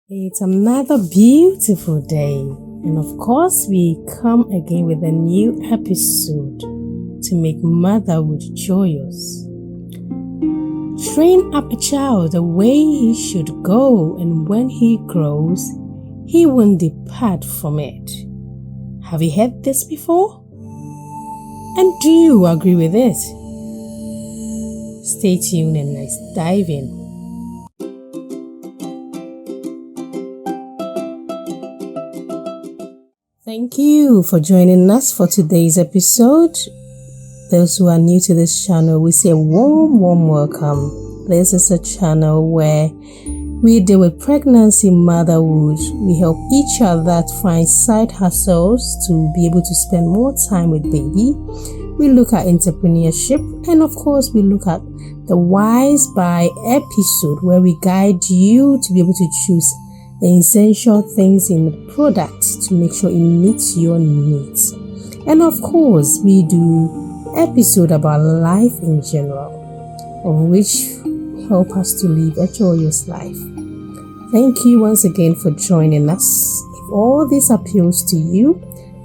It's another beautiful day, and of course, we come again with a new episode to make motherhood joyous. Train up a child the way he should go, and when he grows, he won't depart from it. Have you heard this before? And do you agree with it? Stay tuned and let's dive in. Thank you for joining us for today's episode. Those who are new to this channel, we say a warm welcome. This is a channel where we deal with pregnancy, motherhood. We help each other to find side hustles to be able to spend more time with baby. We look at entrepreneurship, and of course we look at the Wise Buy episode where we guide you to be able to choose the essential things in the product to make sure it meets your needs. And of course, we do episode about life in general, of which help us to live a joyous life. Thank you once again for joining us. If all this appeals to you,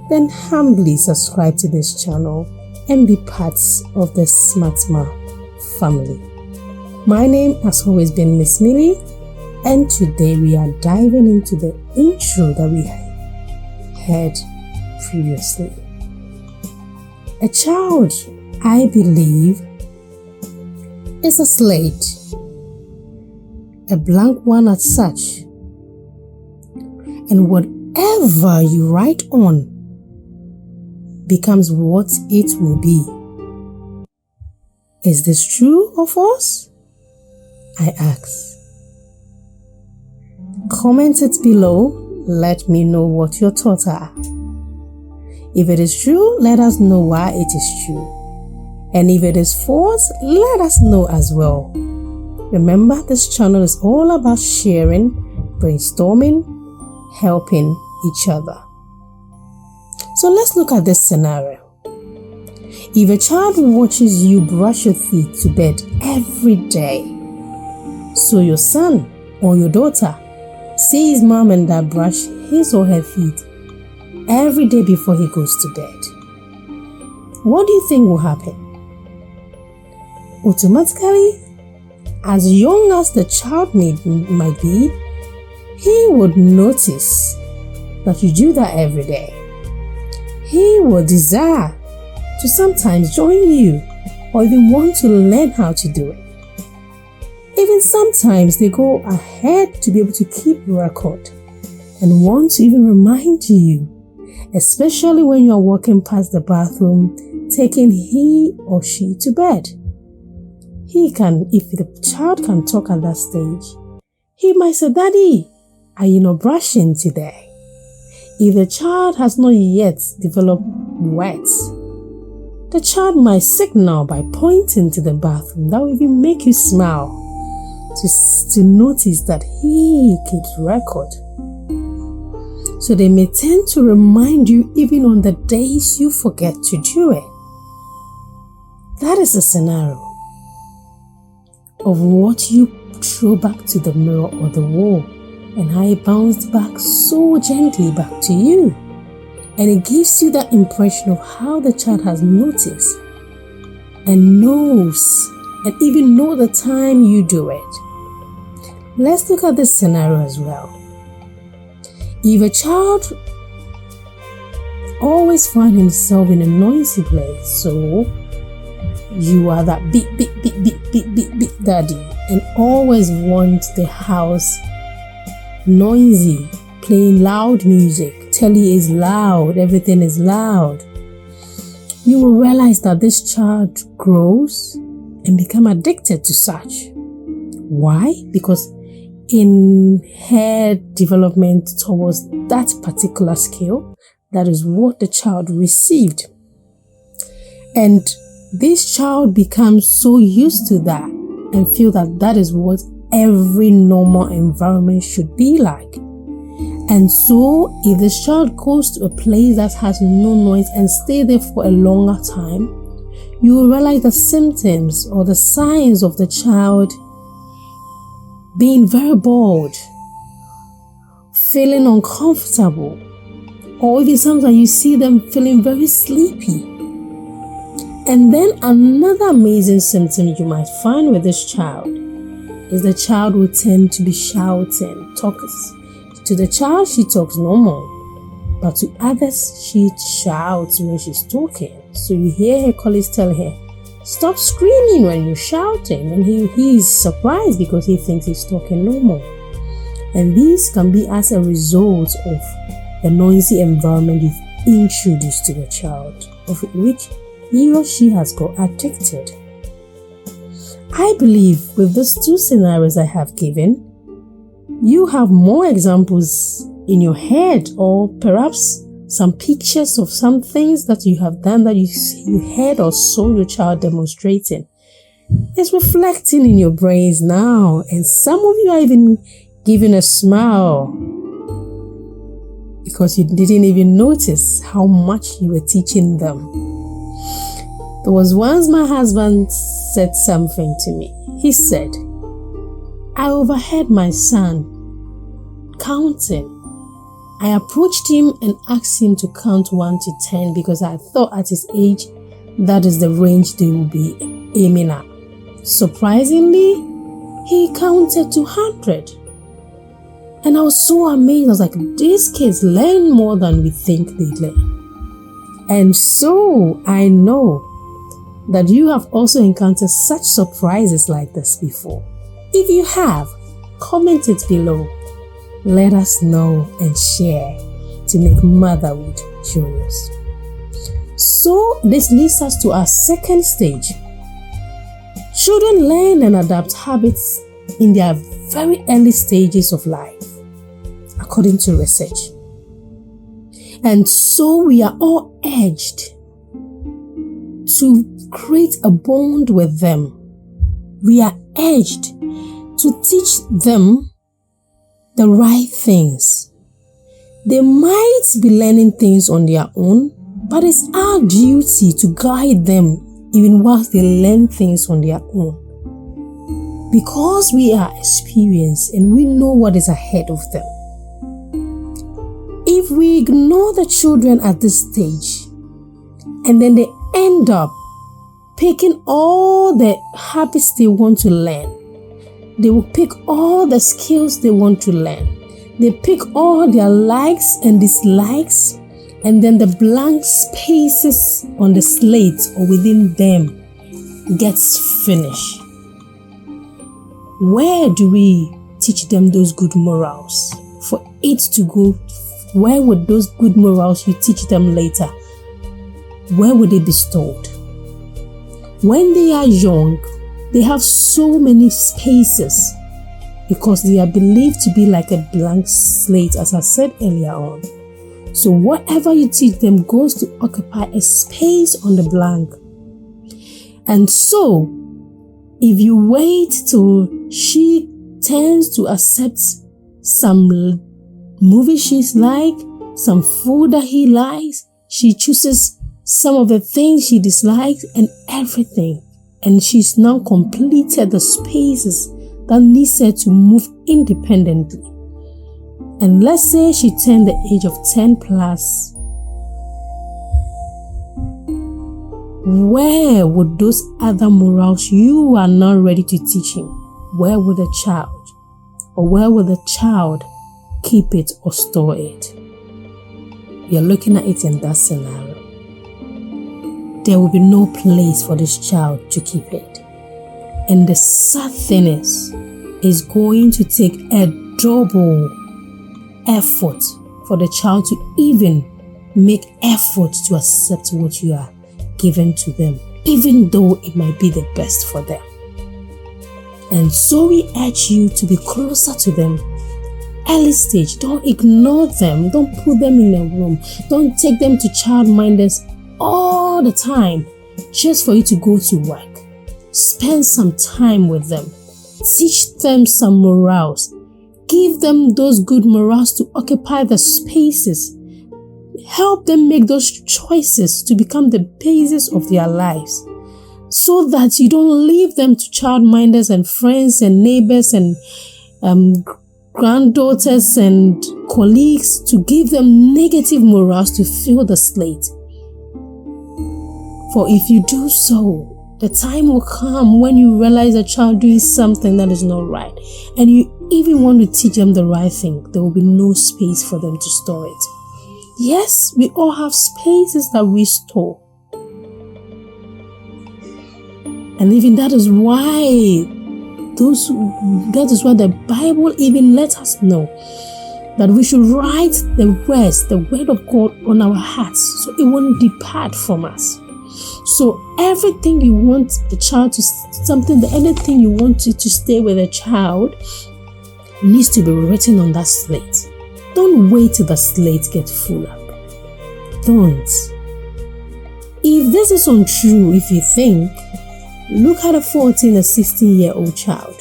then humbly subscribe to this channel and be parts of the Smartma family. My name has always been Miss Millie, and today we are diving into the intro that we heard previously. A child, I believe, is a slate, a blank one as such, and whatever you write on becomes what it will be. Is this true of us? I ask. Comment it below. Let me know what your thoughts are. If it is true, let us know why it is true. And if it is false, let us know as well. Remember, this channel is all about sharing, brainstorming, helping each other. So let's look at this scenario. If a child watches you brush your teeth to bed every day, so your son or your daughter sees mom and dad brush his or her feet every day before he goes to bed, what do you think will happen? Automatically, as young as the child might be, he would notice that you do that every day. He will desire to sometimes join you or even want to learn how to do it. Even sometimes they go ahead to be able to keep record and want to even remind you, especially when you're walking past the bathroom, taking he or she to bed. He can, if the child can talk at that stage, he might say, "Daddy, are you not brushing today?" If the child has not yet developed words, the child might signal by pointing to the bathroom. That will even make you smile to notice that he keeps record. So they may tend to remind you even on the days you forget to do it. That is a scenario of what you throw back to the mirror or the wall and how it bounced back so gently back to you. And it gives you that impression of how the child has noticed and knows and even know the time you do it. Let's look at this scenario as well. If a child always finds himself in a noisy place, so you are that beep daddy and always want the house noisy, playing loud music, telly is loud, everything is loud, you will realize that this child grows and become addicted to such. Why? Because in her development towards that particular skill, that is what the child received. And this child becomes so used to that and feel that that is what every normal environment should be like. And so if this child goes to a place that has no noise and stay there for a longer time, you will realize the symptoms or the signs of the child being very bored, feeling uncomfortable, or even sometimes you see them feeling very sleepy. And then another amazing symptom you might find with this child is the child will tend to be shouting, talks. To the child, she talks normal, but to others, she shouts when she's talking. So you hear her colleagues tell her, stop screaming when you're shouting. And he is surprised because he thinks he's talking normal. And these can be as a result of the noisy environment you've introduced to the child, of which he or she has got addicted. I believe with these two scenarios I have given, you have more examples in your head, or perhaps some pictures of some things that you have done that you heard or saw your child demonstrating. It's reflecting in your brains now, and some of you are even giving a smile because you didn't even notice how much you were teaching them. There was once my husband said something to me. He said, I overheard my son counting. I approached him and asked him to count 1 to 10 because I thought at his age that is the range they will be aiming at. Surprisingly, he counted to 100. And I was so amazed. I was like, these kids learn more than we think they learn. And so I know that you have also encountered such surprises like this before. If you have, comment it below. Let us know and share to make motherhood joyous. So this leads us to our second stage. Children learn and adapt habits in their very early stages of life, according to research. And so we are all urged to create a bond with them. We are urged to teach them the right things. They might be learning things on their own, but it's our duty to guide them even whilst they learn things on their own. Because we are experienced and we know what is ahead of them. If we ignore the children at this stage, and then they end up picking all the habits they want to learn, they will pick all the skills they want to learn. They pick all their likes and dislikes, and then the blank spaces on the slate or within them gets finished. Where do we teach them those good morals? For it to go, where would those good morals you teach them later, where would they be stored? When they are young, they have so many spaces because they are believed to be like a blank slate, as I said earlier on. So whatever you teach them goes to occupy a space on the blank. And so, if you wait till she tends to accept some movie she's like, some food that he likes, she chooses some of the things she dislikes and everything. And she's now completed the spaces that needs her to move independently. And let's say she turned the age of 10 plus. Where would those other morals you are not ready to teach him? Where would the child, or where will the child keep it or store it? You're looking at it in that scenario. There will be no place for this child to keep it. And the sad thing is, it's going to take a double effort for the child to even make effort to accept what you are giving to them, even though it might be the best for them. And so we urge you to be closer to them. Early stage, don't ignore them. Don't put them in a room. Don't take them to childminders all the time just for you to go to work. Spend some time with them. Teach them some morals. Give them those good morals to occupy the spaces. Help them make those choices to become the basis of their lives, so that you don't leave them to childminders and friends and neighbors and granddaughters and colleagues to give them negative morals to fill the slate. For if you do so, the time will come when you realize a child doing something that is not right, and you even want to teach them the right thing. There will be no space for them to store it. Yes, we all have spaces that we store. And even that is why the Bible even lets us know that we should write the word of God on our hearts, so it won't depart from us. So everything you want the child to, anything you want it to stay with a child needs to be written on that slate. Don't wait till the slate gets full up. Don't. If this is untrue, if you think, look at a 14 or 16-year-old child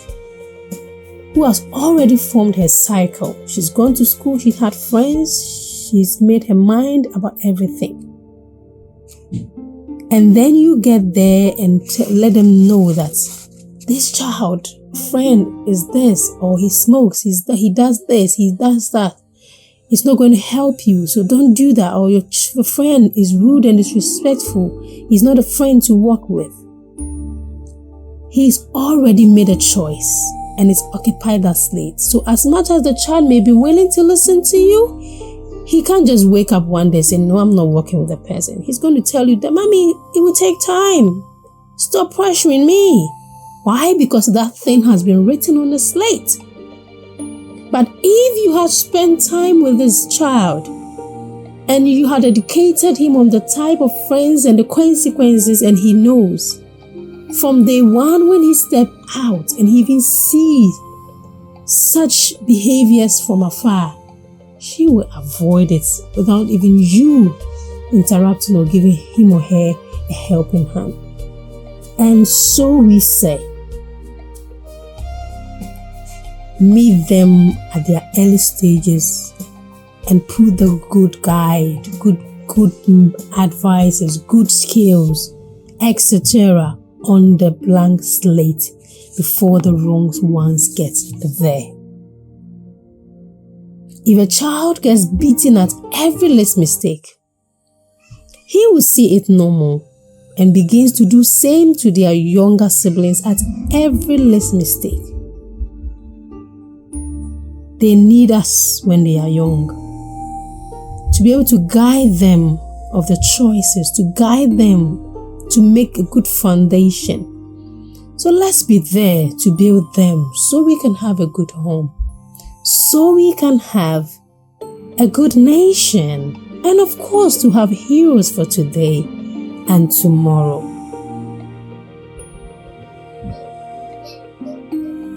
who has already formed her cycle. She's gone to school, she's had friends, she's made her mind about everything. And then you get there and let them know that this child, friend, is this, or he smokes, he does this, he does that. It's not going to help you, so don't do that. Or your friend is rude and disrespectful. He's not a friend to work with. He's already made a choice and it's occupied that slate. So as much as the child may be willing to listen to you, he can't just wake up one day and say, no, I'm not working with a person. He's going to tell you that, mommy, it will take time. Stop pressuring me. Why? Because that thing has been written on the slate. But if you had spent time with this child and you had educated him on the type of friends and the consequences, and he knows from day one when he stepped out and he even sees such behaviors from afar, she will avoid it without even you interrupting or giving him or her a helping hand. And so we say, meet them at their early stages and put the good guide, good advices, good skills, etc. on the blank slate before the wrong ones get there. If a child gets beaten at every little mistake, he will see it normal and begins to do same to their younger siblings at every little mistake. They need us when they are young to be able to guide them of the choices, to guide them to make a good foundation. So let's be there to build them so we can have a good home, so we can have a good nation, and of course to have heroes for today and tomorrow.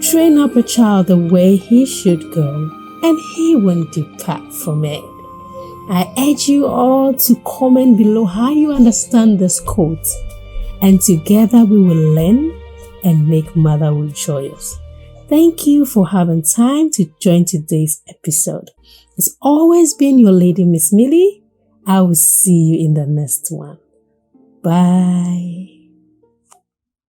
Train up a child the way he should go, and he won't depart from it. I urge you all to comment below how you understand this quote, and together we will learn and make motherhood joyous. Thank you for having time to join today's episode. It's always been your lady, Miss Millie. I will see you in the next one. Bye.